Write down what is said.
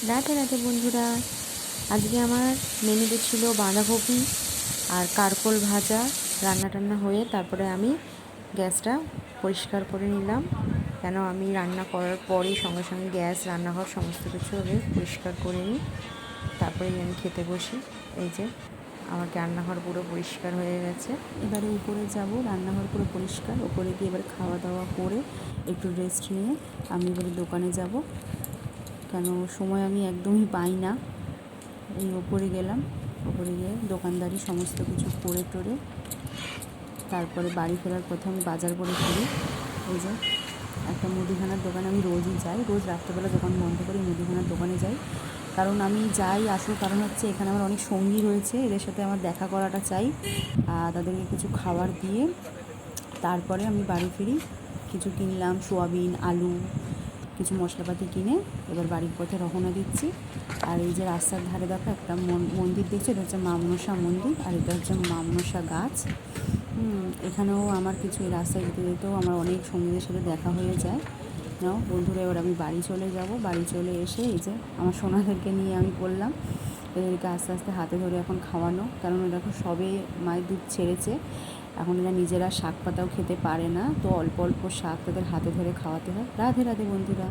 রাতে রাতে বন্ধুরা, আজকে আমার মেনুতে ছিল বাঁধাকপি আর কারকোল ভাজা। রান্না টান্না হয়ে তারপরে আমি গ্যাসটা পরিষ্কার করে নিলাম, কেন আমি রান্না করার পরেই সঙ্গে সঙ্গে গ্যাস, রান্নাঘর সমস্ত কিছু আগে পরিষ্কার করে নিই, তারপরেই আমি খেতে বসি। এই যে আমার রান্নাঘর পুরো পরিষ্কার হয়ে গেছে। এবারে উপরে যাব, রান্নাঘর পুরো পরিষ্কার। উপরে গিয়ে এবার খাওয়া দাওয়া করে একটু রেস্ট নিয়ে আমি এবারে দোকানে যাব, কেন সময় আমি একদমই পাই না। এই ওপরে গেলাম, ওপরে গিয়ে দোকানদারি সমস্ত কিছু করে টোরে তারপরে বাড়ি ফেরার পথে আমি বাজার করে ফিরি। এই যে একটা মুদিখানার দোকানে আমি রোজই যাই, রোজ রাত্রেবেলা দোকান বন্ধ করে মুদিখানার দোকানে যাই। কারণ আমি যাই, আসল কারণ হচ্ছে এখানে আমার অনেক সঙ্গী রয়েছে, এদের সাথে আমার দেখা করাটা চাই। তাদেরকে কিছু খাবার দিয়ে তারপরে আমি বাড়ি ফিরি। কিছু কিনলাম, সোয়াবিন, আলু, কিছু মশলাপাতি কিনে এবার বাড়ির পথে রওনা দিচ্ছি। আর এই যে রাস্তার ধারে দেখো একটা মন্দির দেখছি, এটা হচ্ছে মা মনসা মন্দির, আর এটা হচ্ছে মা মনসা গাছ। এখানেও আমার কিছু এই রাস্তায় যেতে যেতেও আমার অনেক সঙ্গীদের সাথে দেখা হয়ে যায়। নাও বন্ধুরা, এবার আমি বাড়ি চলে যাব। বাড়ি চলে এসে এই যে আমার সোনাদেরকে নিয়ে আমি বললাম এদেরকে আস্তে আস্তে হাতে ধরে এখন খাওয়ানো, কারণ দেখো সবে মায়ের দুধ ছেড়েছে, এখন এরা নিজেরা শাক পাতাও খেতে পারে না, তো অল্প অল্প শাক তাদের হাতে ধরে খাওয়াতে হয়। রাধে রাধে বন্ধুরা।